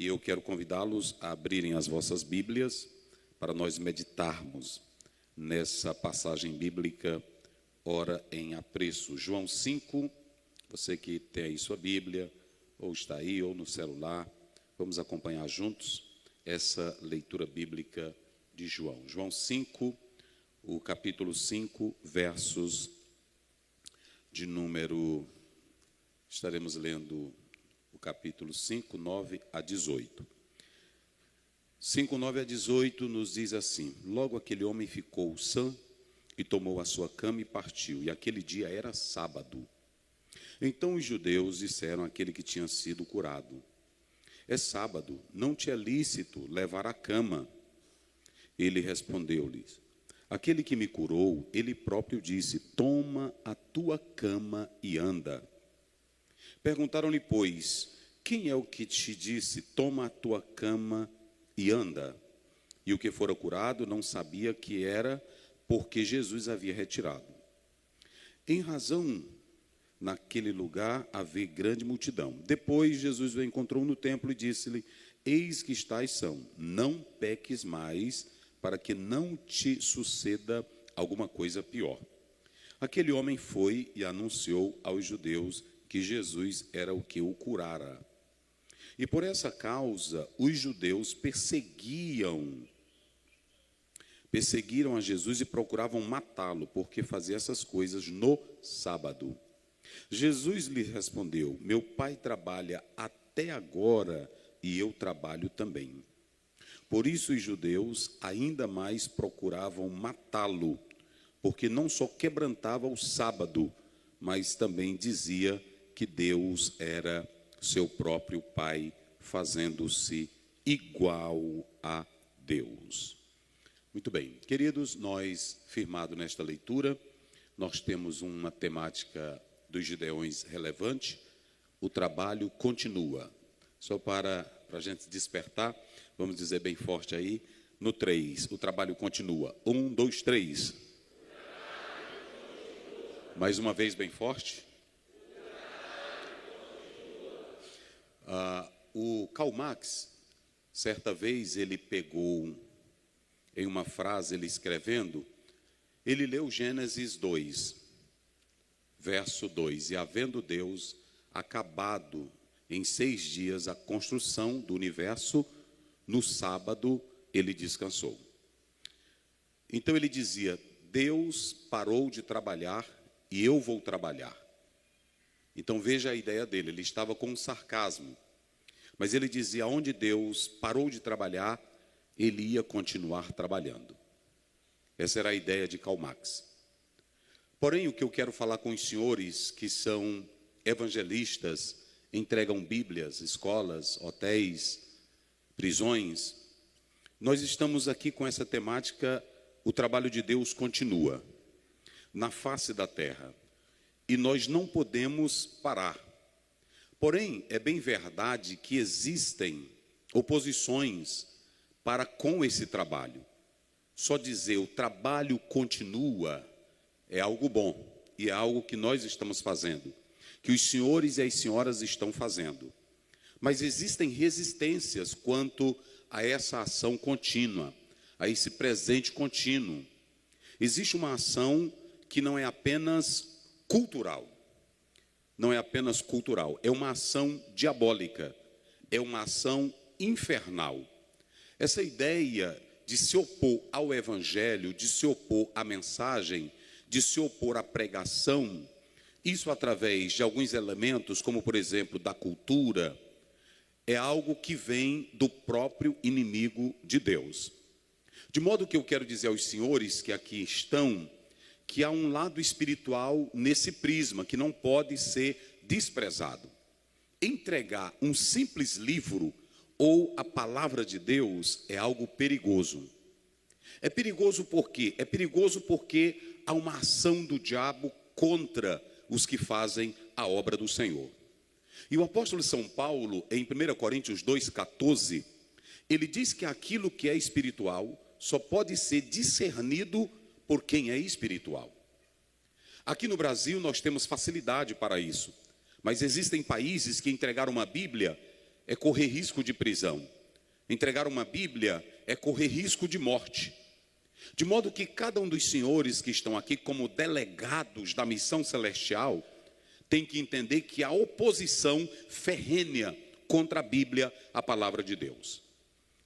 E eu quero convidá-los a abrirem as vossas Bíblias para nós meditarmos nessa passagem bíblica, ora em apreço. João 5, você que tem aí sua Bíblia, ou está aí, ou no celular, vamos acompanhar juntos essa leitura bíblica de João. João 5, o capítulo 5, versos de número, estaremos lendo o capítulo 5, 9 a 18. 5, 9 a 18 nos diz assim: logo aquele homem ficou sã e tomou a sua cama e partiu, e aquele dia era sábado. Então os judeus disseram àquele que tinha sido curado: é sábado, não te é lícito levar a cama. Ele respondeu-lhes: aquele que me curou, ele próprio disse: toma a tua cama e anda. Perguntaram-lhe, pois, quem é o que te disse: toma a tua cama e anda? E o que fora curado não sabia que era, porque Jesus havia retirado. Em razão, naquele lugar havia grande multidão. Depois Jesus o encontrou no templo e disse-lhe: eis que estás são, não peques mais, para que não te suceda alguma coisa pior. Aquele homem foi e anunciou aos judeus que Jesus era o que o curara. E por essa causa os judeus perseguiram a Jesus e procuravam matá-lo, porque fazia essas coisas no sábado. Jesus lhe respondeu: meu pai trabalha até agora e eu trabalho também. Por isso os judeus ainda mais procuravam matá-lo, porque não só quebrantava o sábado, mas também dizia que Deus era seu próprio Pai, fazendo-se igual a Deus. Muito bem, queridos, nós, firmado nesta leitura, nós temos uma temática dos Gideões relevante: o trabalho continua. Só para a gente despertar, vamos dizer bem forte aí, no 3, o trabalho continua. 1, 2, 3. Mais uma vez bem forte. O Karl Marx, certa vez, ele pegou em uma frase, ele escrevendo, ele leu Gênesis 2, verso 2, e havendo Deus acabado em 6 dias a construção do universo, no sábado ele descansou. Então ele dizia: Deus parou de trabalhar e eu vou trabalhar. Então veja a ideia dele, ele estava com um sarcasmo, mas ele dizia: onde Deus parou de trabalhar, ele ia continuar trabalhando. Essa era a ideia de Karl Marx. Porém, o que eu quero falar com os senhores que são evangelistas, entregam bíblias, escolas, hotéis, prisões, nós estamos aqui com essa temática: o trabalho de Deus continua na face da terra. E nós não podemos parar. Porém, é bem verdade que existem oposições para com esse trabalho. Só dizer o trabalho continua é algo bom, e é algo que nós estamos fazendo, que os senhores e as senhoras estão fazendo. Mas existem resistências quanto a essa ação contínua, a esse presente contínuo. Existe uma ação que não é apenas cultural, não é apenas cultural, é uma ação diabólica, é uma ação infernal. Essa ideia de se opor ao evangelho, de se opor à mensagem, de se opor à pregação, isso através de alguns elementos, como por exemplo da cultura, é algo que vem do próprio inimigo de Deus. De modo que eu quero dizer aos senhores que aqui estão, que há um lado espiritual nesse prisma, que não pode ser desprezado. Entregar um simples livro ou a palavra de Deus é algo perigoso. É perigoso por quê? É perigoso porque há uma ação do diabo contra os que fazem a obra do Senhor. E o apóstolo São Paulo, em 1 Coríntios 2,14, ele diz que aquilo que é espiritual só pode ser discernido por quem é espiritual. Aqui no Brasil nós temos facilidade para isso, mas existem países que entregaram uma Bíblia é correr risco de prisão. Entregar uma Bíblia é correr risco de morte. De modo que cada um dos senhores que estão aqui como delegados da missão celestial tem que entender que há oposição ferrenha contra a Bíblia, a palavra de Deus.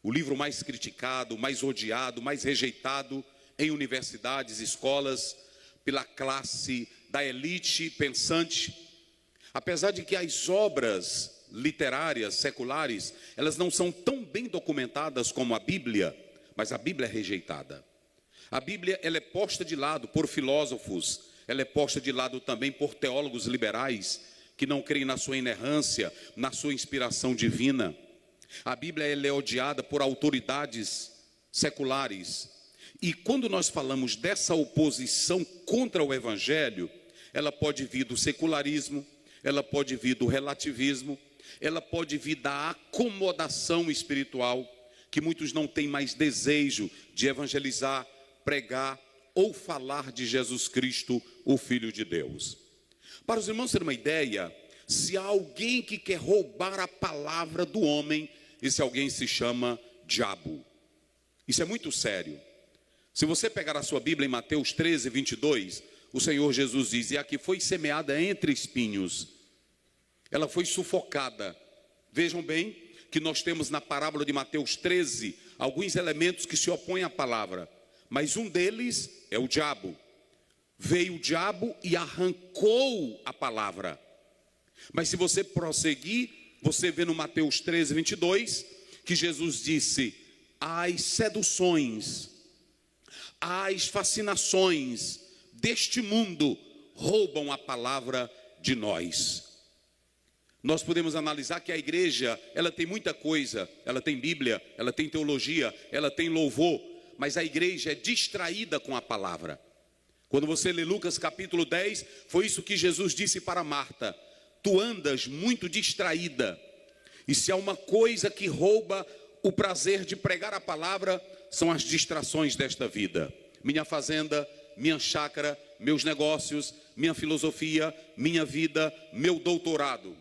O livro mais criticado, mais odiado, mais rejeitado em universidades, escolas, pela classe da elite pensante. Apesar de que as obras literárias, seculares, elas não são tão bem documentadas como a Bíblia, mas a Bíblia é rejeitada. A Bíblia, ela é posta de lado por filósofos, ela é posta de lado também por teólogos liberais, que não creem na sua inerrância, na sua inspiração divina. A Bíblia, ela é odiada por autoridades seculares. E quando nós falamos dessa oposição contra o Evangelho, ela pode vir do secularismo, ela pode vir do relativismo, ela pode vir da acomodação espiritual, que muitos não têm mais desejo de evangelizar, pregar ou falar de Jesus Cristo, o Filho de Deus. Para os irmãos terem uma ideia, se há alguém que quer roubar a palavra do homem, esse alguém se chama diabo. Isso é muito sério. Se você pegar a sua Bíblia em Mateus 13, 22, o Senhor Jesus diz: e a que foi semeada entre espinhos, ela foi sufocada. Vejam bem que nós temos na parábola de Mateus 13 alguns elementos que se opõem à palavra, mas um deles é o diabo. Veio o diabo e arrancou a palavra. Mas se você prosseguir, você vê no Mateus 13, 22, que Jesus disse: as seduções, as fascinações deste mundo roubam a palavra de nós. Nós podemos analisar que a igreja, ela tem muita coisa, ela tem Bíblia, ela tem teologia, ela tem louvor, mas a igreja é distraída com a palavra. Quando você lê Lucas capítulo 10, foi isso que Jesus disse para Marta: tu andas muito distraída, e se há uma coisa que rouba o prazer de pregar a palavra, são as distrações desta vida. Minha fazenda, minha chácara, meus negócios, minha filosofia, minha vida, meu doutorado.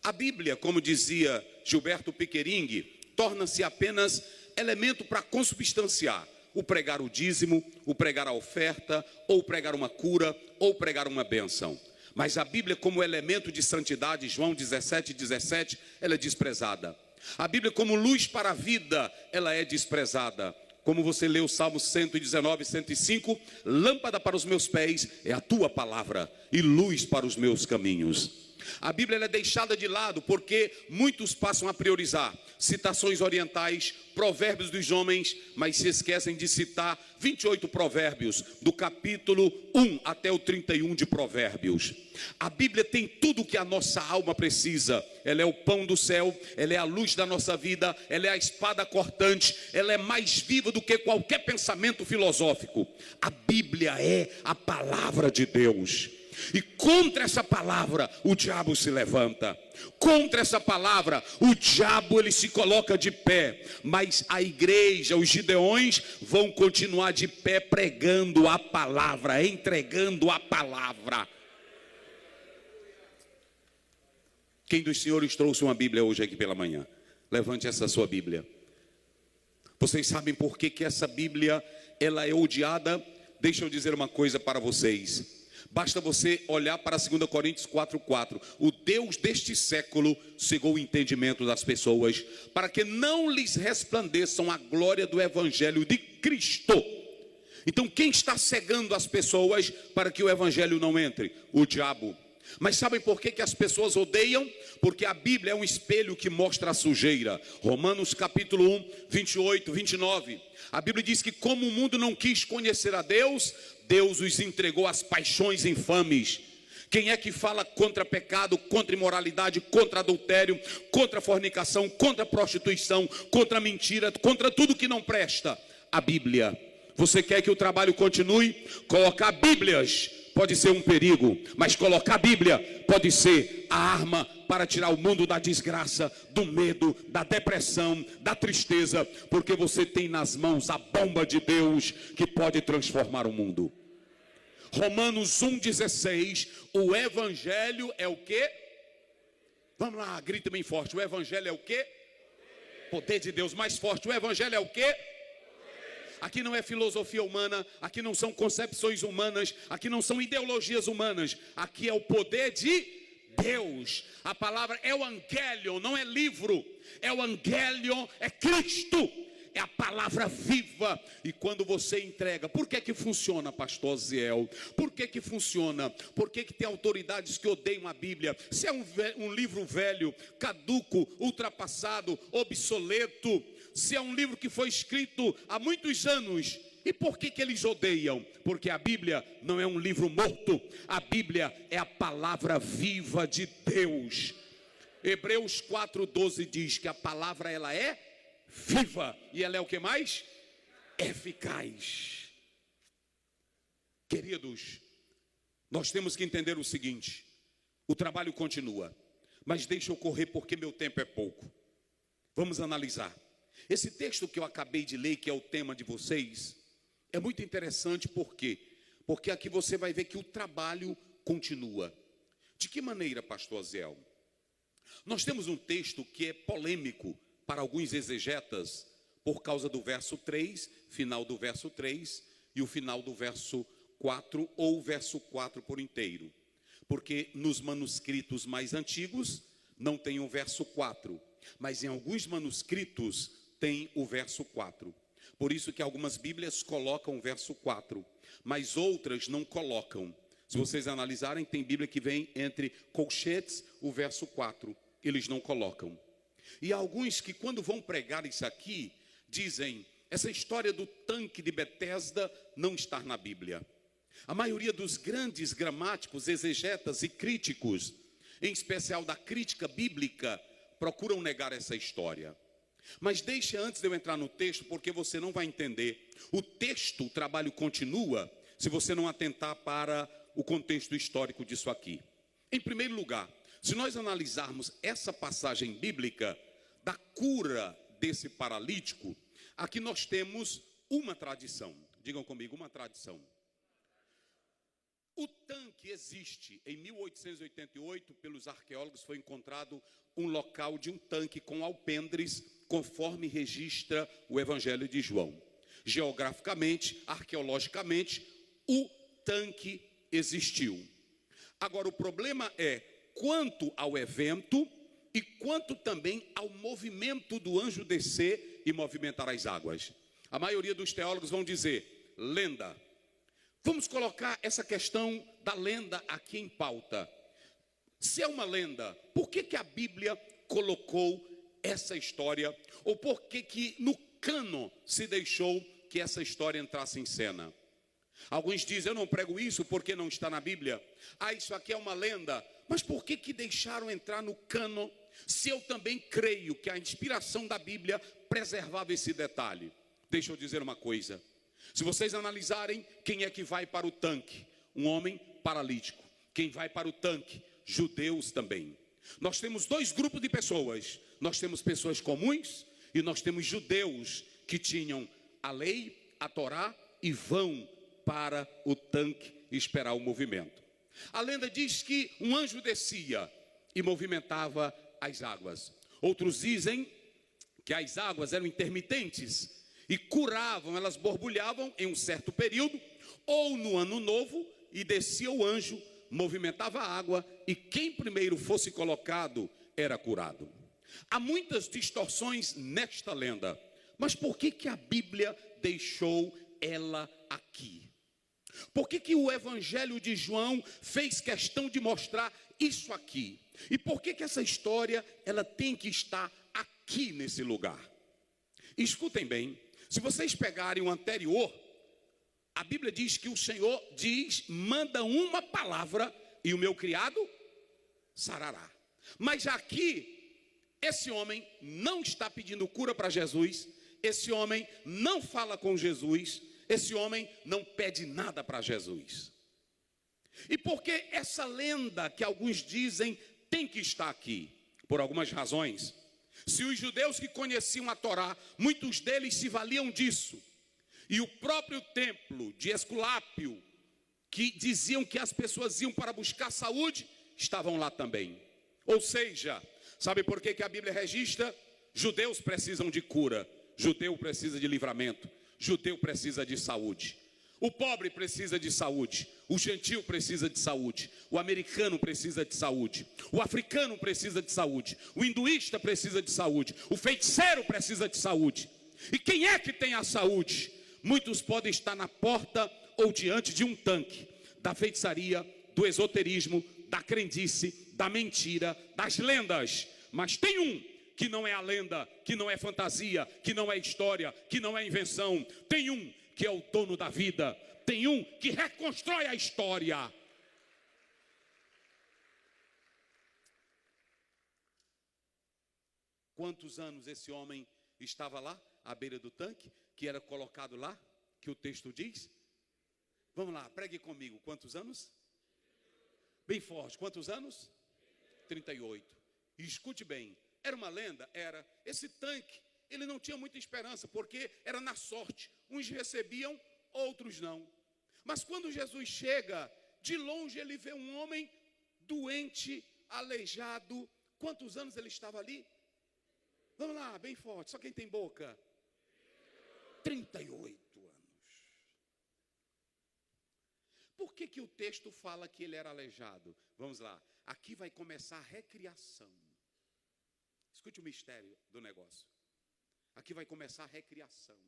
A Bíblia, como dizia Gilberto Piquering, torna-se apenas elemento para consubstanciar o pregar o dízimo, o pregar a oferta, ou pregar uma cura, ou pregar uma bênção. Mas a Bíblia, como elemento de santidade, João 17, 17, ela é desprezada. A Bíblia, como luz para a vida, ela é desprezada. Como você lê o Salmo 119, 105, lâmpada para os meus pés é a tua palavra e luz para os meus caminhos. A Bíblia ela é deixada de lado porque muitos passam a priorizar citações orientais, provérbios dos homens, mas se esquecem de citar 28 provérbios, do capítulo 1 até o 31 de Provérbios. A Bíblia tem tudo o que a nossa alma precisa. Ela é o pão do céu, ela é a luz da nossa vida, ela é a espada cortante, ela é mais viva do que qualquer pensamento filosófico. A Bíblia é a palavra de Deus. E contra essa palavra o diabo se levanta. Contra essa palavra o diabo ele se coloca de pé. Mas a igreja, os gideões vão continuar de pé pregando a palavra, entregando a palavra. Quem dos senhores trouxe uma Bíblia hoje aqui pela manhã? Levante essa sua Bíblia. Vocês sabem por que essa Bíblia ela é odiada? Deixa eu dizer uma coisa para vocês. Basta você olhar para 2 Coríntios 4:4. O Deus deste século cegou o entendimento das pessoas, para que não lhes resplandeçam a glória do Evangelho de Cristo. Então quem está cegando as pessoas para que o Evangelho não entre? O diabo. Mas sabem por que as pessoas odeiam? Porque a Bíblia é um espelho que mostra a sujeira. Romanos capítulo 1, 28, 29. A Bíblia diz que como o mundo não quis conhecer a Deus, Deus os entregou às paixões infames. Quem é que fala contra pecado, contra imoralidade, contra adultério, contra fornicação, contra prostituição, contra mentira, contra tudo que não presta? A Bíblia. Você quer que o trabalho continue? Colocar Bíblias pode ser um perigo, mas colocar a Bíblia pode ser a arma para tirar o mundo da desgraça, do medo, da depressão, da tristeza, porque você tem nas mãos a bomba de Deus que pode transformar o mundo. Romanos 1,16, o Evangelho é o quê? Vamos lá, grita bem forte. O evangelho é o quê? Poder de Deus. Mais forte. O evangelho é o quê? Aqui não é filosofia humana, aqui não são concepções humanas, aqui não são ideologias humanas, aqui é o poder de Deus. A palavra é o Evangelion, não é livro, é o Evangelion, é Cristo, é a palavra viva. E quando você entrega, por que funciona, pastor Ziel? Por que funciona? Por que tem autoridades que odeiam a Bíblia? Se é um livro velho, caduco, ultrapassado, obsoleto, se é um livro que foi escrito há muitos anos, e por que eles odeiam? Porque a Bíblia não é um livro morto, a Bíblia é a palavra viva de Deus. Hebreus 4:12 diz que a palavra ela é viva, e ela é o que mais? Eficaz. Queridos, nós temos que entender o seguinte: o trabalho continua, mas deixa eu correr porque meu tempo é pouco. Vamos analisar. Esse texto que eu acabei de ler, que é o tema de vocês, é muito interessante. Por quê? Porque aqui você vai ver que o trabalho continua. De que maneira, pastor Aziel? Nós temos um texto que é polêmico para alguns exegetas, por causa do verso 3, final do verso 3, e o final do verso 4, ou o verso 4 por inteiro. Porque nos manuscritos mais antigos não tem o verso 4, mas em alguns manuscritos tem o verso 4. Por isso que algumas Bíblias colocam o verso 4, mas outras não colocam. Se vocês analisarem, tem Bíblia que vem entre colchetes o verso 4. Eles não colocam. E há alguns que quando vão pregar isso aqui, dizem, essa história do tanque de Betesda não está na Bíblia. A maioria dos grandes gramáticos, exegetas e críticos, em especial da crítica bíblica, procuram negar essa história. Mas deixe antes de eu entrar no texto, porque você não vai entender. O texto, o trabalho continua, se você não atentar para o contexto histórico disso aqui. Em primeiro lugar, se nós analisarmos essa passagem bíblica da cura desse paralítico, aqui nós temos uma tradição. Digam comigo, uma tradição. O tanque existe. Em 1888, pelos arqueólogos, foi encontrado um local de um tanque com alpendres, conforme registra o Evangelho de João. Geograficamente, arqueologicamente, o tanque existiu. Agora, o problema é quanto ao evento e quanto também ao movimento do anjo descer e movimentar as águas. A maioria dos teólogos vão dizer, lenda. Vamos colocar essa questão da lenda aqui em pauta. Se é uma lenda, por que a Bíblia colocou essa história? Ou por que no cânon se deixou que essa história entrasse em cena? Alguns dizem, eu não prego isso porque não está na Bíblia. Ah, isso aqui é uma lenda. Mas por que deixaram entrar no cânon, se eu também creio que a inspiração da Bíblia preservava esse detalhe? Deixa eu dizer uma coisa. Se vocês analisarem, quem é que vai para o tanque? Um homem paralítico. Quem vai para o tanque? Judeus também. Nós temos dois grupos de pessoas. Nós temos pessoas comuns e nós temos judeus que tinham a lei, a Torá, e vão para o tanque esperar o movimento. A lenda diz que um anjo descia e movimentava as águas. Outros dizem que as águas eram intermitentes e curavam, elas borbulhavam em um certo período, ou no ano novo, e descia o anjo, movimentava a água, e quem primeiro fosse colocado era curado. Há muitas distorções nesta lenda, mas por que a Bíblia deixou ela aqui? Por que o Evangelho de João fez questão de mostrar isso aqui? E por que essa história ela tem que estar aqui nesse lugar? Escutem bem. Se vocês pegarem o anterior, a Bíblia diz que o Senhor diz, manda uma palavra e o meu criado sarará. Mas aqui, esse homem não está pedindo cura para Jesus, esse homem não fala com Jesus, esse homem não pede nada para Jesus. E por que essa lenda que alguns dizem tem que estar aqui? Por algumas razões. Se os judeus que conheciam a Torá, muitos deles se valiam disso, e o próprio templo de Esculápio, que diziam que as pessoas iam para buscar saúde, estavam lá também. Ou seja, sabe por que a Bíblia registra? Judeus precisam de cura, judeu precisa de livramento, judeu precisa de saúde. O pobre precisa de saúde, o gentil precisa de saúde, o americano precisa de saúde, o africano precisa de saúde, o hinduísta precisa de saúde, o feiticeiro precisa de saúde. E quem é que tem a saúde? Muitos podem estar na porta ou diante de um tanque da feitiçaria, do esoterismo, da crendice, da mentira, das lendas. Mas tem um que não é a lenda, que não é fantasia, que não é história, que não é invenção. Tem um que é o dono da vida. Tem um que reconstrói a história. Quantos anos esse homem estava lá, à beira do tanque, que era colocado lá, que o texto diz? Vamos lá, pregue comigo. Quantos anos? Bem forte. Quantos anos? 38. E escute bem. Era uma lenda? Era. Esse tanque, ele não tinha muita esperança, porque era na sorte. Uns recebiam, outros não. Mas quando Jesus chega, de longe ele vê um homem doente, aleijado. Quantos anos ele estava ali? Vamos lá, bem forte. Só quem tem boca? 38 anos. Por que o texto fala que ele era aleijado? Vamos lá. Aqui vai começar a recriação. Escute o mistério do negócio. Aqui vai começar a recriação.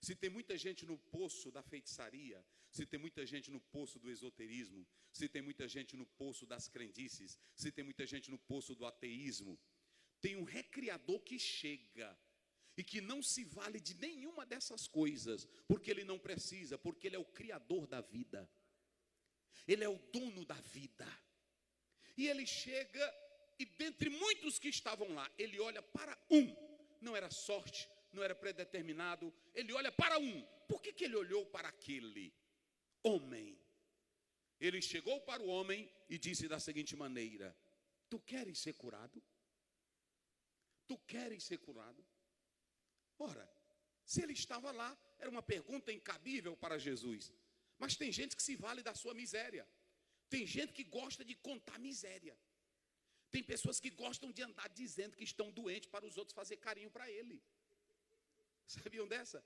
Se tem muita gente no poço da feitiçaria, se tem muita gente no poço do esoterismo, se tem muita gente no poço das crendices, se tem muita gente no poço do ateísmo, tem um recriador que chega e que não se vale de nenhuma dessas coisas, porque ele não precisa, porque ele é o criador da vida. Ele é o dono da vida. E ele chega e dentre muitos que estavam lá, ele olha para um. Não era sorte, não era predeterminado. Ele olha para um. Por que ele olhou para aquele homem? Ele chegou para o homem e disse da seguinte maneira: tu queres ser curado? Tu queres ser curado? Ora, se ele estava lá, era uma pergunta incabível para Jesus. Mas tem gente que se vale da sua miséria. Tem gente que gosta de contar miséria. Tem pessoas que gostam de andar dizendo que estão doentes para os outros fazer carinho para ele. Sabiam dessa?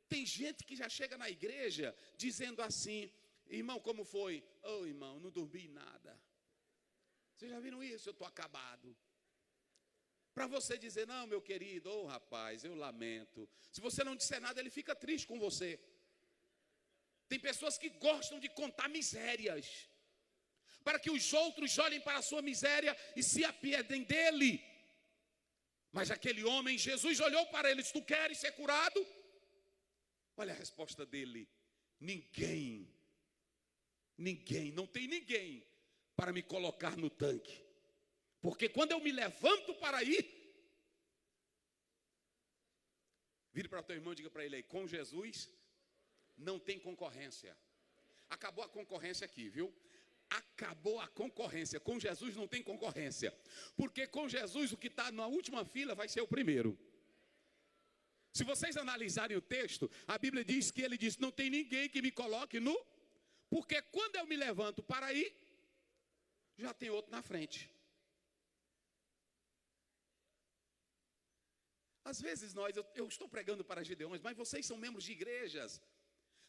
Tem gente que já chega na igreja dizendo assim: irmão, como foi? Oh, irmão, não dormi nada. Vocês já viram isso? Eu estou acabado. Para você dizer: não, meu querido, oh rapaz, eu lamento. Se você não disser nada, ele fica triste com você. Tem pessoas que gostam de contar misérias, para que os outros olhem para a sua miséria e se apiedem dele. Mas aquele homem, Jesus olhou para ele e disse: tu queres ser curado? Olha a resposta dele: ninguém, não tem ninguém para me colocar no tanque. Porque quando eu me levanto para ir, vire para o teu irmão e diga para ele aí: com Jesus não tem concorrência. Acabou a concorrência aqui, viu? Acabou a concorrência. Com Jesus não tem concorrência. Porque com Jesus o que está na última fila vai ser o primeiro. Se vocês analisarem o texto, a Bíblia diz que ele diz: não tem ninguém que me coloque no... Porque quando eu me levanto para ir, já tem outro na frente. Às vezes eu estou pregando para Gideões, mas vocês são membros de igrejas.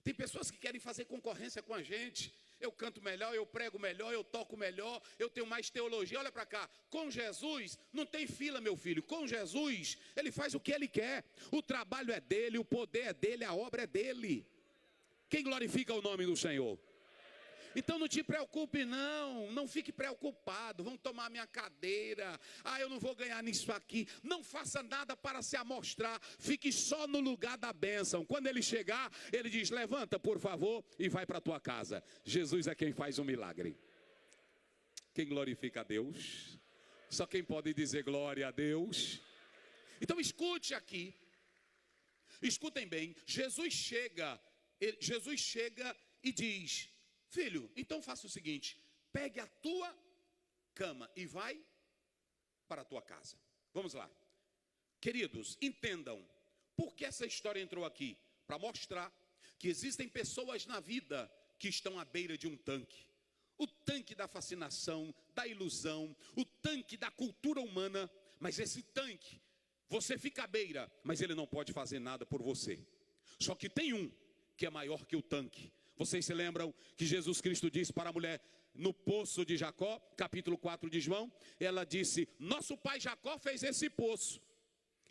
Tem pessoas que querem fazer concorrência com a gente. Eu canto melhor, eu prego melhor, eu toco melhor, eu tenho mais teologia. Olha para cá, com Jesus não tem fila, meu filho. Com Jesus, ele faz o que ele quer. O trabalho é dele, o poder é dele, a obra é dele. Quem glorifica o nome do Senhor? Então não te preocupe não fique preocupado. Vão tomar minha cadeira, eu não vou ganhar nisso aqui. Não faça nada para se amostrar, fique só no lugar da bênção. Quando ele chegar, ele diz: levanta por favor e vai para a tua casa. Jesus é quem faz o milagre. Quem glorifica a Deus? Só quem pode dizer glória a Deus. Então escute aqui, escutem bem. Jesus chega e diz: filho, então faça o seguinte: pegue a tua cama e vai para a tua casa. Vamos lá. Queridos, entendam, por que essa história entrou aqui? Para mostrar que existem pessoas na vida que estão à beira de um tanque. o tanque da fascinação, da ilusão, o tanque da cultura humana. Mas esse tanque, você fica à beira, mas ele não pode fazer nada por você. Só que tem um que é maior que o tanque. Vocês se lembram que Jesus Cristo disse para a mulher no poço de Jacó, capítulo 4 de João? Ela disse: nosso pai Jacó fez esse poço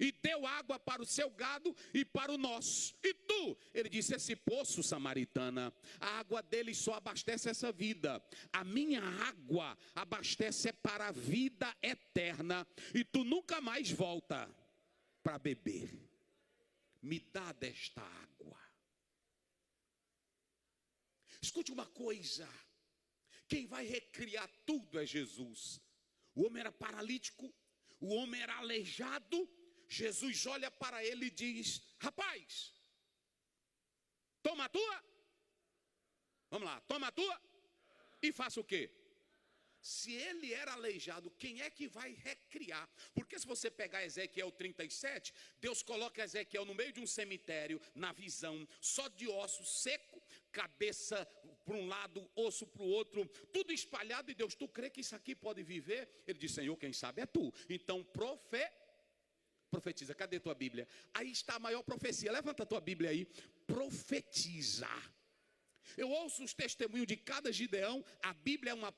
e deu água para o seu gado e para o nosso. E tu? Ele disse: esse poço, samaritana, a água dele só abastece essa vida. A minha água abastece para a vida eterna. E tu nunca mais volta para beber. Me dá desta água. Escute uma coisa. Quem vai recriar tudo é Jesus. O homem era paralítico, o homem era aleijado. Jesus olha para ele e diz: rapaz, toma a tua. Vamos lá, toma a tua e faça o quê? Se ele era aleijado, quem é que vai recriar? Porque se você pegar Ezequiel 37, Deus coloca Ezequiel no meio de um cemitério, na visão, só de osso seco, cabeça para um lado, osso para o outro, tudo espalhado. E Deus: tu crê que isso aqui pode viver? Ele diz: Senhor, quem sabe é tu. Então profetiza. Cadê tua Bíblia? Aí está a maior profecia. Levanta a tua Bíblia aí. Profetiza. Eu ouço os testemunhos de cada Gideão. A Bíblia é uma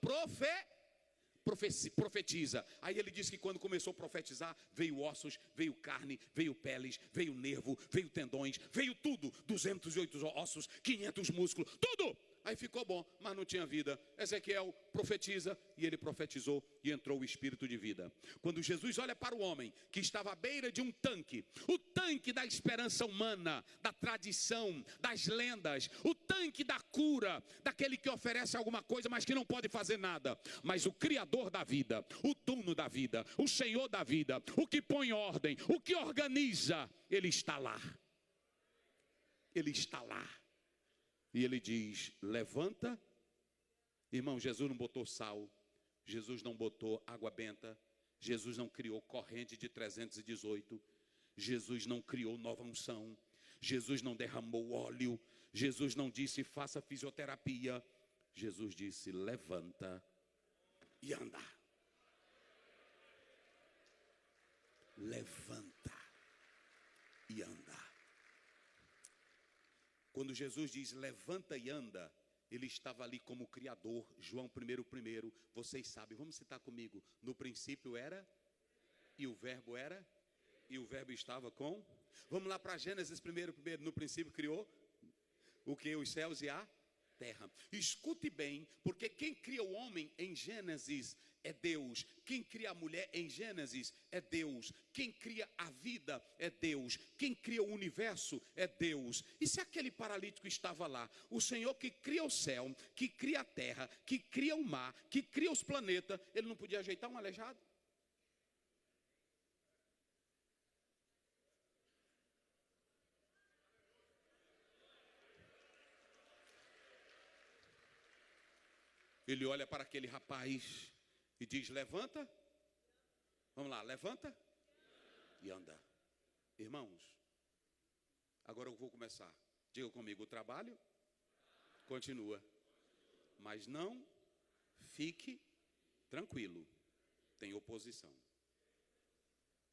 profetiza. Aí ele diz que quando começou a profetizar, veio ossos, veio carne, veio peles, veio nervo, veio tendões, veio tudo. 208 ossos, 500 músculos, tudo. Aí ficou bom, mas não tinha vida. Ezequiel profetiza, e ele profetizou, e entrou o espírito de vida. Quando Jesus olha para o homem que estava à beira de um tanque, o tanque da esperança humana, da tradição, das lendas, o tanque da cura, daquele que oferece alguma coisa, mas que não pode fazer nada. Mas o Criador da vida, o dono da vida, o Senhor da vida, o que põe ordem, o que organiza, ele está lá. Ele está lá. E ele diz: levanta. Irmão, Jesus não botou sal, Jesus não botou água benta, Jesus não criou corrente de 318, Jesus não criou nova unção, Jesus não derramou óleo, Jesus não disse faça fisioterapia. Jesus disse: levanta e anda. Levanta e anda. Quando Jesus diz levanta e anda, ele estava ali como Criador. João 1:1, vocês sabem, vamos citar comigo. No princípio era, e o verbo era, e o verbo estava com. Vamos lá para Gênesis 1:1, no princípio criou o que? Os céus e a terra. Escute bem, porque quem cria o homem em Gênesis é Deus. Quem cria a mulher em Gênesis é Deus. Quem cria a vida é Deus. Quem cria o universo é Deus. E se aquele paralítico estava lá, o Senhor que cria o céu, que cria a terra, que cria o mar, que cria os planetas, ele não podia ajeitar um aleijado? Ele olha para aquele rapaz e diz: levanta. Vamos lá, levanta e anda. Irmãos, agora eu vou começar. Diga comigo: o trabalho continua, mas não fique tranquilo, tem oposição.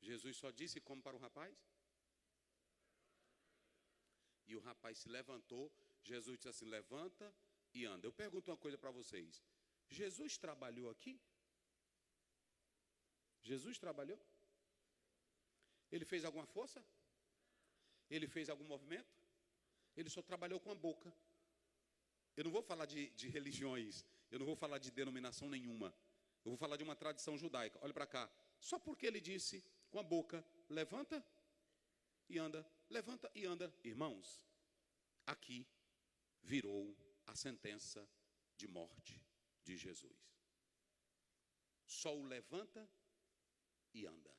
Jesus só disse como para o rapaz? E o rapaz se levantou. Jesus disse assim: levanta e anda. Eu pergunto uma coisa para vocês: Jesus trabalhou aqui? Jesus trabalhou? Ele fez alguma força? Ele fez algum movimento? Ele só trabalhou com a boca. Eu não vou falar de religiões, eu não vou falar de denominação nenhuma, eu vou falar de uma tradição judaica. Olha para cá. Só porque ele disse com a boca: levanta e anda, levanta e anda. Irmãos, aqui virou a sentença de morte de Jesus. Só o levanta e anda.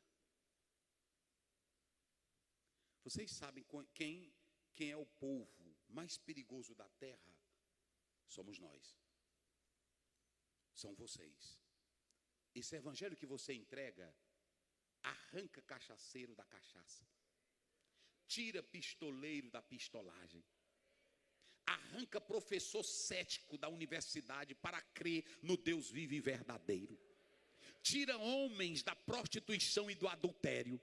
Vocês sabem quem é o povo mais perigoso da terra? Somos nós. São vocês. Esse evangelho que você entrega arranca cachaceiro da cachaça, tira pistoleiro da pistolagem, arranca professor cético da universidade para crer no Deus vivo e verdadeiro. Tira homens da prostituição e do adultério.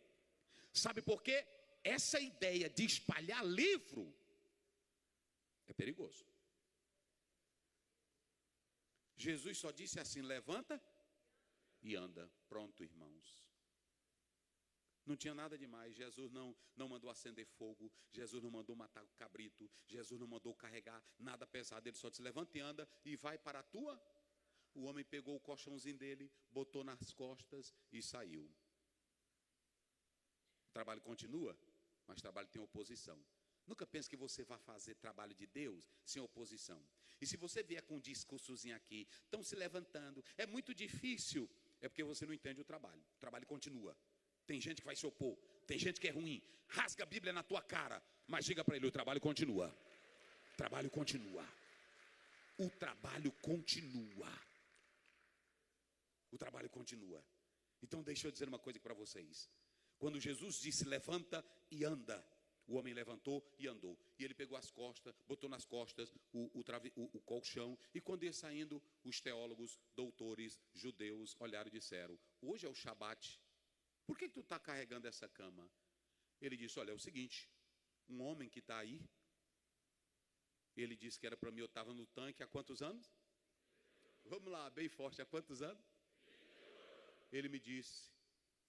Sabe por quê? Essa ideia de espalhar livro é perigoso. Jesus só disse assim: levanta e anda. Pronto, irmãos. Não tinha nada demais. Jesus não mandou acender fogo. Jesus não mandou matar o cabrito. Jesus não mandou carregar nada pesado. Ele só disse: levanta e anda e vai para a tua. O homem pegou o colchãozinho dele, botou nas costas e saiu. O trabalho continua, mas o trabalho tem oposição. Nunca pense que você vai fazer trabalho de Deus sem oposição. E se você vier com um discursozinho aqui, estão se levantando, é muito difícil, é porque você não entende o trabalho. O trabalho continua. Tem gente que vai se opor, tem gente que é ruim. Rasga a Bíblia na tua cara, mas diga para ele: o trabalho continua. O trabalho continua. O trabalho continua. O trabalho continua. Então deixa eu dizer uma coisa para vocês. Quando Jesus disse levanta e anda, o homem levantou e andou. E ele pegou as costas, botou nas costas o colchão. E quando ia saindo, os teólogos, doutores, judeus olharam e disseram: hoje é o Shabat. Por que tu está carregando essa cama? Ele disse: olha, é o seguinte, um homem que está aí, ele disse que era para mim, eu estava no tanque há quantos anos? Vamos lá, bem forte, há quantos anos? Ele me disse: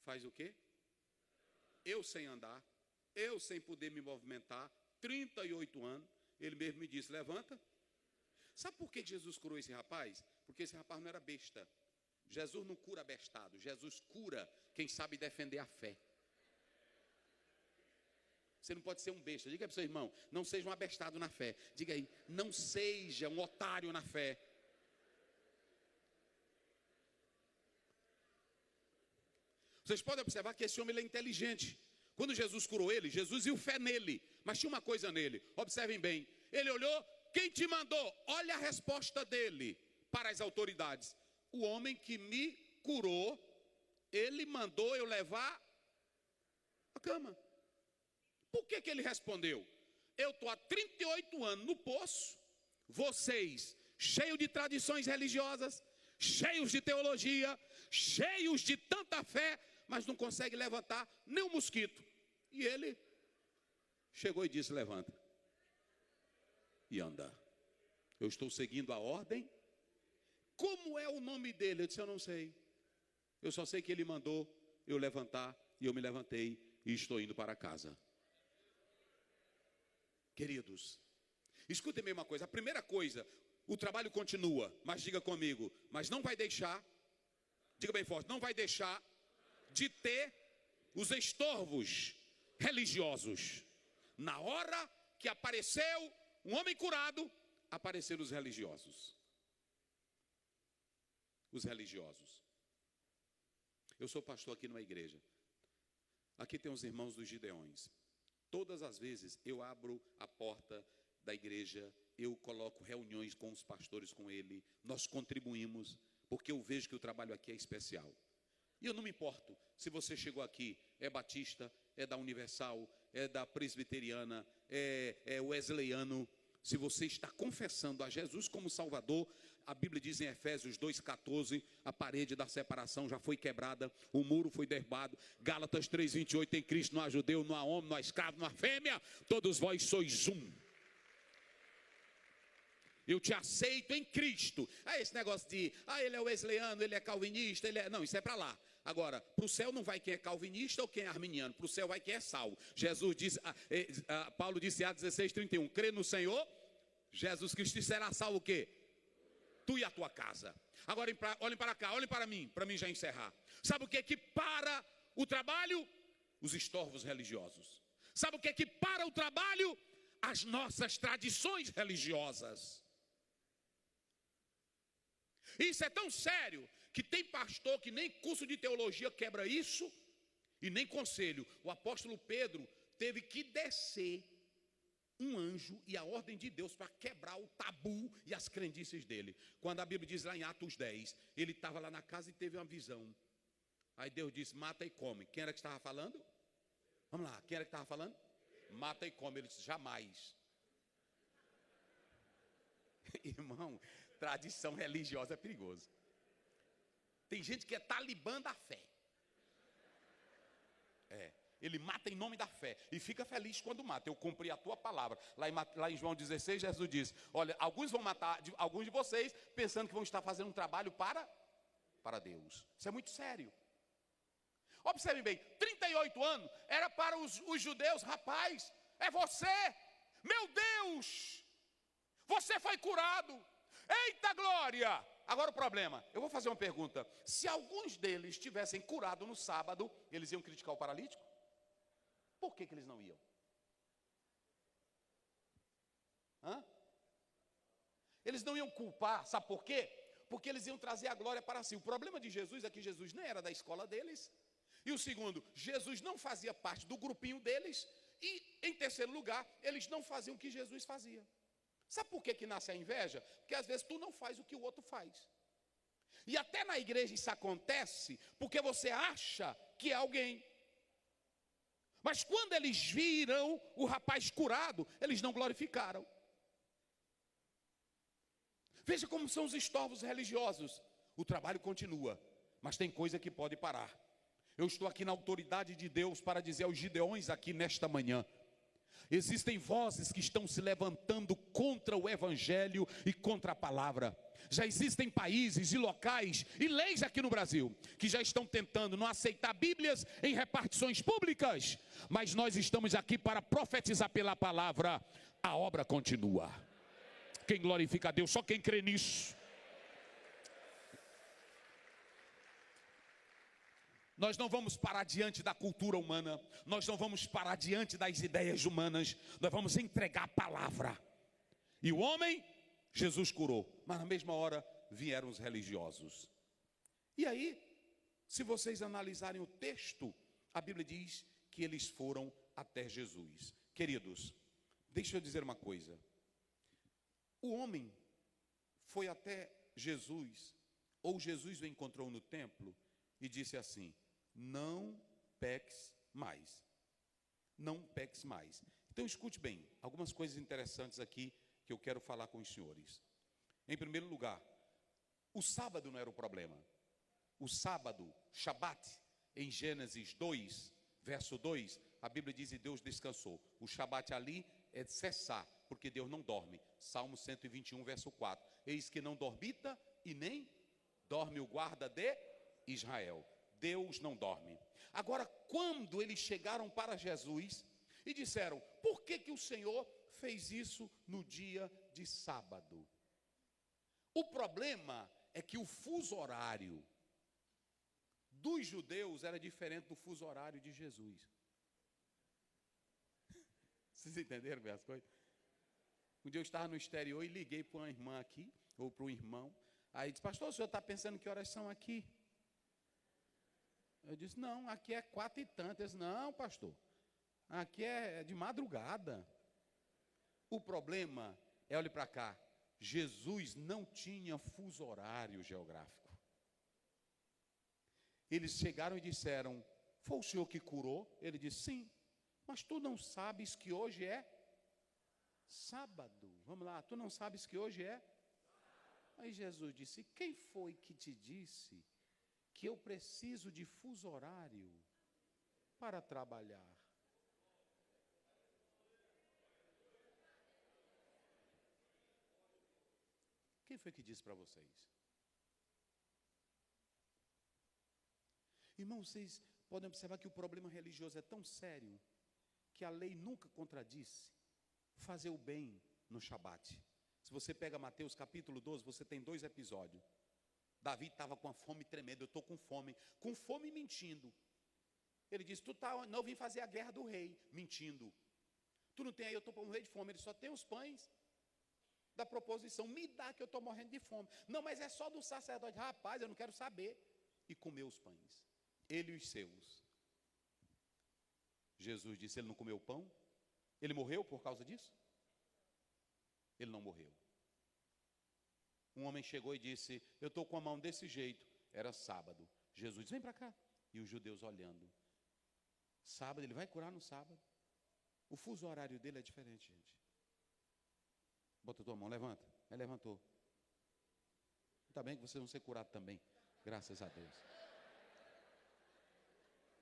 faz o quê? Eu sem andar, eu sem poder me movimentar, 38 anos, ele mesmo me disse: levanta. Sabe por que Jesus curou esse rapaz? Porque esse rapaz não era besta. Jesus não cura bestado, Jesus cura quem sabe defender a fé. Você não pode ser um besta. Diga para o seu irmão: não seja um abestado na fé. Diga aí: não seja um otário na fé. Vocês podem observar que esse homem ele é inteligente. Quando Jesus curou ele, Jesus viu fé nele, mas tinha uma coisa nele. Observem bem, ele olhou: quem te mandou? Olha a resposta dele para as autoridades: o homem que me curou, ele mandou eu levar a cama. Por que ele respondeu? Eu estou há 38 anos no poço, vocês cheios de tradições religiosas, cheios de teologia, cheios de tanta fé, mas não consegue levantar nem um mosquito. E ele chegou e disse: levanta e anda. Eu estou seguindo a ordem. Como é o nome dele? Eu disse: eu não sei. Eu só sei que ele mandou eu levantar e eu me levantei e estou indo para casa. Queridos, escutem-me uma coisa. A primeira coisa, o trabalho continua, mas diga comigo, mas não vai deixar, diga bem forte, não vai deixar de ter os estorvos religiosos. Na hora que apareceu um homem curado, apareceram os religiosos. Os religiosos. Eu sou pastor aqui numa igreja. Aqui tem os irmãos dos Gideões. Todas as vezes eu abro a porta da igreja, eu coloco reuniões com os pastores, com ele, nós contribuímos, porque eu vejo que o trabalho aqui é especial. E eu não me importo se você chegou aqui, é batista, é da Universal, é da presbiteriana, é wesleyano. Se você está confessando a Jesus como Salvador, a Bíblia diz em Efésios 2,14, a parede da separação já foi quebrada, o muro foi derrubado. Gálatas 3,28, em Cristo não há judeu, não há homem, não há escravo, não há fêmea, todos vós sois um. Eu te aceito em Cristo. Esse negócio de, ele é wesleyano, ele é calvinista, ele é... Não, isso é para lá. Agora, para o céu não vai quem é calvinista ou quem é arminiano. Para o céu vai quem é salvo. Jesus disse, Paulo disse em Atos 16:31, crê no Senhor, Jesus Cristo será salvo o quê? Tu e a tua casa. Agora olhem para cá, olhem para mim já encerrar. Sabe o que é que para o trabalho? Os estorvos religiosos. Sabe o que é que para o trabalho? As nossas tradições religiosas. Isso é tão sério que tem pastor que nem curso de teologia quebra isso e nem conselho. O apóstolo Pedro teve que descer um anjo e a ordem de Deus para quebrar o tabu e as crendices dele. Quando a Bíblia diz lá em Atos 10, ele estava lá na casa e teve uma visão. Aí Deus disse: mata e come. Quem era que estava falando? Vamos lá, quem era que estava falando? Mata e come. Ele disse: jamais. Irmão, tradição religiosa é perigoso. Tem gente que é talibã da fé. Ele mata em nome da fé e fica feliz quando mata. Eu cumpri a tua palavra. Lá em João 16, Jesus diz: olha, alguns vão matar alguns de vocês pensando que vão estar fazendo um trabalho para Deus. Isso é muito sério. Observe bem, 38 anos era para os judeus. Rapaz, é você, meu Deus, você foi curado, eita glória. Agora o problema, eu vou fazer uma pergunta: se alguns deles tivessem curado no sábado, eles iam criticar o paralítico? Por que eles não iam? Eles não iam culpar, sabe por quê? Porque eles iam trazer a glória para si. O problema de Jesus é que Jesus nem era da escola deles. E o segundo, Jesus não fazia parte do grupinho deles. E em terceiro lugar, eles não faziam o que Jesus fazia. Sabe por que nasce a inveja? Porque às vezes tu não faz o que o outro faz. E até na igreja isso acontece porque você acha que é alguém. Mas quando eles viram o rapaz curado, eles não glorificaram. Veja como são os estorvos religiosos. O trabalho continua, mas tem coisa que pode parar. Eu estou aqui na autoridade de Deus para dizer aos gideões aqui nesta manhã: existem vozes que estão se levantando contra o evangelho e contra a palavra. Já existem países e locais e leis aqui no Brasil que já estão tentando não aceitar Bíblias em repartições públicas. Mas nós estamos aqui para profetizar pela palavra. A obra continua. Quem glorifica a Deus? Só quem crê nisso. Nós não vamos parar diante da cultura humana. Nós não vamos parar diante das ideias humanas. Nós vamos entregar a palavra. E o homem, Jesus curou. Mas na mesma hora vieram os religiosos. E aí, se vocês analisarem o texto, a Bíblia diz que eles foram até Jesus. Queridos, deixa eu dizer uma coisa. O homem foi até Jesus, ou Jesus o encontrou no templo e disse assim: não peques mais. Não peques mais. Então escute bem, algumas coisas interessantes aqui que eu quero falar com os senhores. Em primeiro lugar, o sábado não era o problema. O sábado, Shabat, em Gênesis 2, verso 2, a Bíblia diz: e Deus descansou. O Shabat ali é de cessar, porque Deus não dorme. Salmo 121, verso 4. Eis que não dormita e nem dorme o guarda de Israel. Deus não dorme. Agora, quando eles chegaram para Jesus e disseram: por que o Senhor fez isso no dia de sábado? O problema é que o fuso horário dos judeus era diferente do fuso horário de Jesus. Vocês entenderam bem as coisas? Um dia eu estava no exterior e liguei para uma irmã aqui, ou para um irmão. Aí disse: pastor, o senhor está pensando que horas são aqui? Eu disse: não, aqui é 4 e tanto. Eu disse: não, pastor, aqui é de madrugada. O problema é, olhe para cá, Jesus não tinha fuso horário geográfico. Eles chegaram e disseram: foi o senhor que curou? Ele disse: sim, mas tu não sabes que hoje é sábado. Vamos lá, tu não sabes que hoje é? Aí Jesus disse: quem foi que te disse que eu preciso de fuso horário para trabalhar? Quem foi que disse para vocês? Irmãos, vocês podem observar que o problema religioso é tão sério que a lei nunca contradisse fazer o bem no Shabat. Se você pega Mateus capítulo 12, você tem 2 episódios. Davi estava com a fome tremenda: eu estou com fome mentindo. Ele disse: não, eu vim fazer a guerra do rei, mentindo. Tu não tem aí, eu estou para um rei de fome. Ele só tem os pães da proposição, me dá que eu estou morrendo de fome. Não, mas é só do sacerdote. Rapaz, eu não quero saber. E comeu os pães, ele e os seus. Jesus disse: ele não comeu pão? Ele morreu por causa disso? Ele não morreu. Um homem chegou e disse: eu estou com a mão desse jeito. Era sábado. Jesus disse: vem para cá. E os judeus olhando. Sábado, ele vai curar no sábado. O fuso horário dele é diferente, gente. Bota a tua mão, levanta. Aí levantou. Está bem que vocês vão ser curados também. Graças a Deus.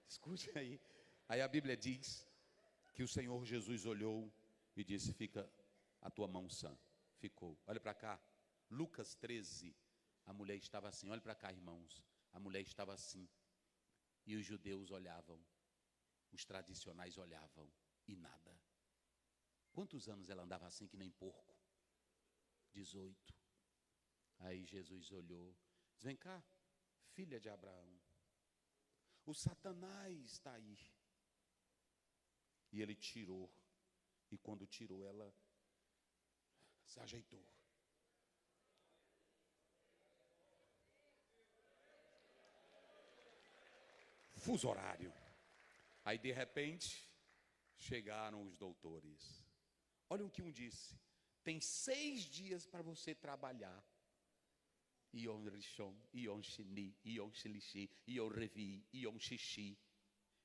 Escute aí. Aí a Bíblia diz que o Senhor Jesus olhou e disse: fica a tua mão sã. Ficou. Olha para cá. Lucas 13. A mulher estava assim. Olha para cá, irmãos. A mulher estava assim. E os judeus olhavam. Os tradicionais olhavam. E nada. Quantos anos ela andava assim que nem porco? 18. Aí Jesus olhou. Disse: vem cá, filha de Abraão. O Satanás está aí. E ele tirou. E quando tirou, ela se ajeitou. Fuso horário. Aí de repente chegaram os doutores. Olha o que um disse: tem 6 dias para você trabalhar. Ion Rishon, Ion Shini, Ion Shilishi, Ion Revi, Ion Shishi.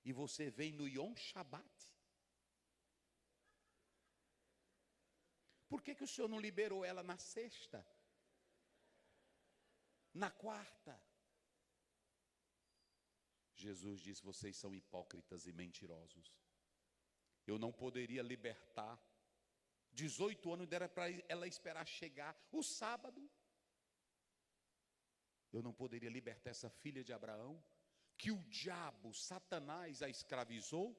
E você vem no Yom Shabbat. Por que o senhor não liberou ela na sexta? Na quarta? Jesus disse: vocês são hipócritas e mentirosos. Eu não poderia libertar. 18 anos era para ela esperar chegar o sábado. Eu não poderia libertar essa filha de Abraão, que o diabo, Satanás, a escravizou.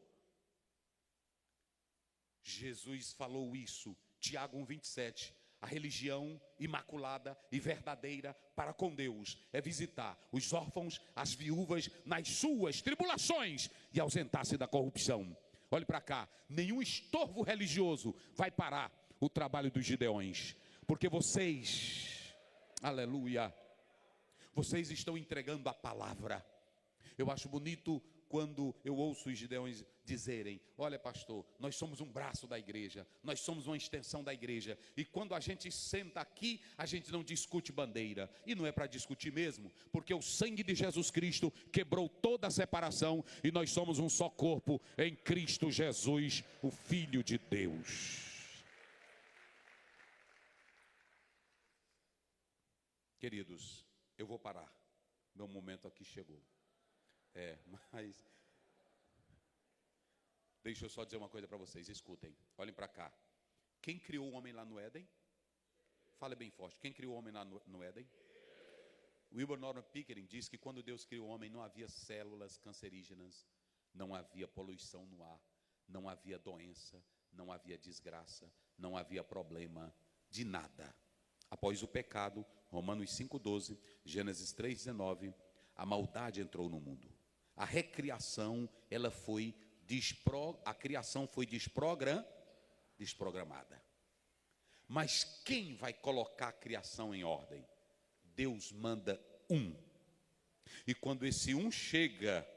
Jesus falou isso, Tiago 1,27. A religião imaculada e verdadeira para com Deus é visitar os órfãos, as viúvas nas suas tribulações e ausentar-se da corrupção. Olhe para cá, nenhum estorvo religioso vai parar o trabalho dos gideões, porque vocês, aleluia, vocês estão entregando a palavra. Eu acho bonito quando eu ouço os gideões dizerem: olha, pastor, nós somos um braço da igreja, nós somos uma extensão da igreja, e quando a gente senta aqui, a gente não discute bandeira, e não é para discutir mesmo, porque o sangue de Jesus Cristo quebrou toda a separação, e nós somos um só corpo em Cristo Jesus, o Filho de Deus. Queridos, eu vou parar, meu momento aqui chegou. Mas deixa eu só dizer uma coisa para vocês, escutem, olhem para cá. Quem criou o homem lá no Éden? Fale bem forte, quem criou o homem lá no Éden? Wilbur Norman Pickering diz que quando Deus criou o homem não havia células cancerígenas, não havia poluição no ar, não havia doença, não havia desgraça, não havia problema de nada. Após o pecado, Romanos 5,12, Gênesis 3,19, a maldade entrou no mundo. A recriação, a criação foi desprogramada. Mas quem vai colocar a criação em ordem? Deus manda um. E quando esse um chega,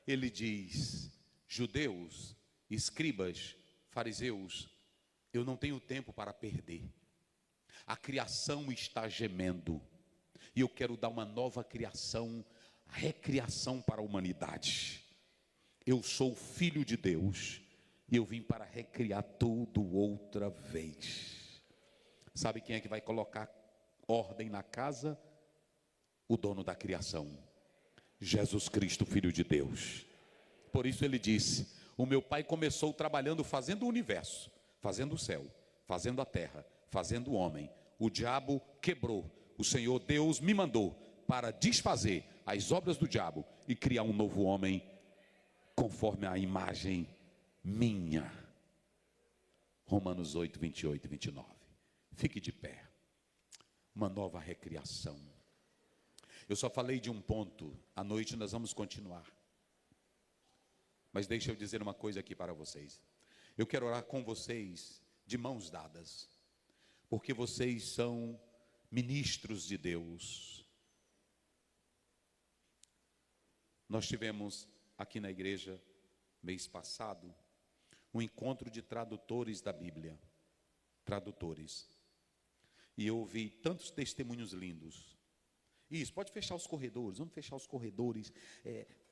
ele diz: judeus, escribas, fariseus, eu não tenho tempo para perder. A criação está gemendo. E eu quero dar uma nova criação, recriação para a humanidade. Eu sou o Filho de Deus e eu vim para recriar tudo outra vez. Sabe quem é que vai colocar ordem na casa? O dono da criação, Jesus Cristo, Filho de Deus. Por isso ele disse: o meu Pai começou trabalhando fazendo o universo, fazendo o céu, fazendo a terra, fazendo o homem. O diabo quebrou. O Senhor Deus me mandou para desfazer as obras do diabo e criar um novo homem conforme a imagem minha. Romanos 8, 28 e 29. Fique de pé. Uma nova recriação. Eu só falei de um ponto. À noite nós vamos continuar. Mas deixa eu dizer uma coisa aqui para vocês. Eu quero orar com vocês de mãos dadas, porque vocês são ministros de Deus. Nós tivemos aqui na igreja, mês passado, um encontro de tradutores da Bíblia. Tradutores. E eu ouvi tantos testemunhos lindos. Isso, pode fechar os corredores, vamos fechar os corredores,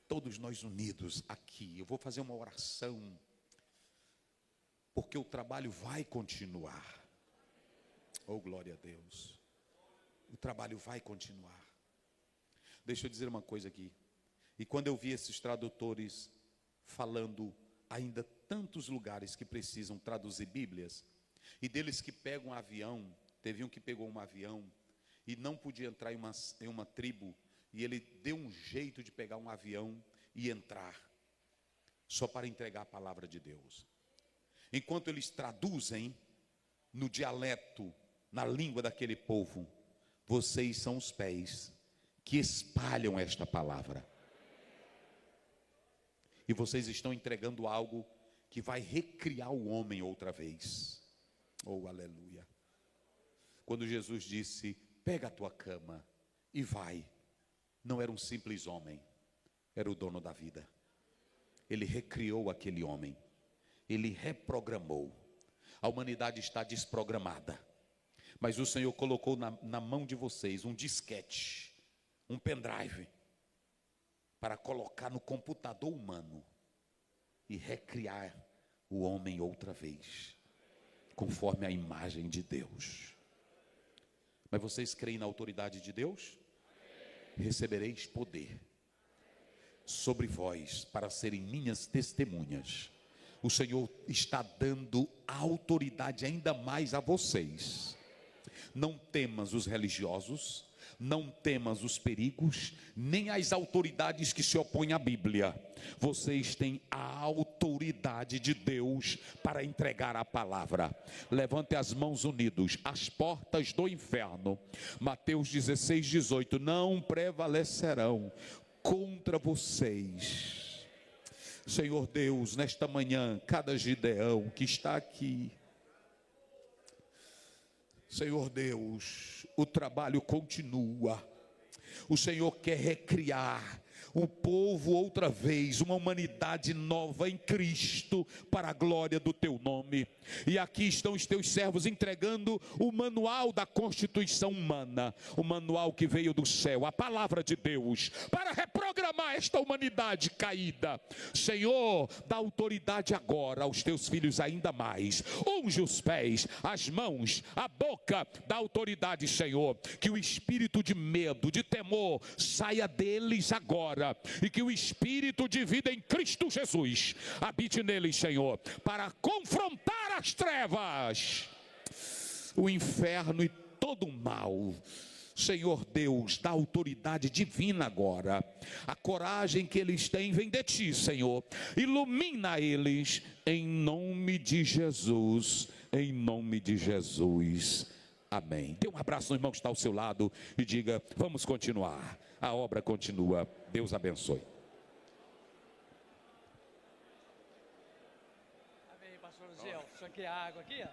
todos nós unidos aqui. Eu vou fazer uma oração, porque o trabalho vai continuar. Oh, glória a Deus. O trabalho vai continuar. Deixa eu dizer uma coisa aqui. E quando eu vi esses tradutores falando ainda tantos lugares que precisam traduzir Bíblias, e deles que pegam um avião, teve um que pegou um avião e não podia entrar em uma tribo, e ele deu um jeito de pegar um avião e entrar, só para entregar a palavra de Deus. Enquanto eles traduzem no dialeto, na língua daquele povo, vocês são os pés que espalham esta palavra. E vocês estão entregando algo que vai recriar o homem outra vez. Oh, aleluia. Quando Jesus disse, pega a tua cama e vai, não era um simples homem, era o dono da vida. Ele recriou aquele homem, ele reprogramou. A humanidade está desprogramada, mas o Senhor colocou na mão de vocês um disquete, um pendrive, para colocar no computador humano e recriar o homem outra vez, conforme a imagem de Deus. Mas vocês creem na autoridade de Deus? Recebereis poder sobre vós para serem minhas testemunhas. O Senhor está dando autoridade ainda mais a vocês. Não temas os religiosos, não temas os perigos, nem as autoridades que se opõem à Bíblia. Vocês têm a autoridade de Deus para entregar a palavra. Levante as mãos unidos. As portas do inferno, Mateus 16:18, não prevalecerão contra vocês. Senhor Deus, nesta manhã, cada Gideão que está aqui, Senhor Deus, o trabalho continua. O Senhor quer recriar o povo outra vez, uma humanidade nova em Cristo, para a glória do teu nome. E aqui estão os teus servos entregando o manual da constituição humana, o manual que veio do céu, a palavra de Deus, para reprogramar esta humanidade caída. Senhor, dá autoridade agora aos teus filhos ainda mais. Unge os pés, as mãos, a boca, dá autoridade, Senhor, que o espírito de medo, de temor, saia deles agora, e que o espírito de vida em Cristo Jesus habite neles, Senhor, para confrontar as trevas, o inferno e todo o mal. Senhor Deus, dá autoridade divina agora. A coragem que eles têm vem de ti, Senhor. Ilumina eles em nome de Jesus, em nome de Jesus. Amém. Dê um abraço no irmão que está ao seu lado e diga, vamos continuar. A obra continua. Deus abençoe. Amém, pastor Zé. Isso aqui é água aqui, ó.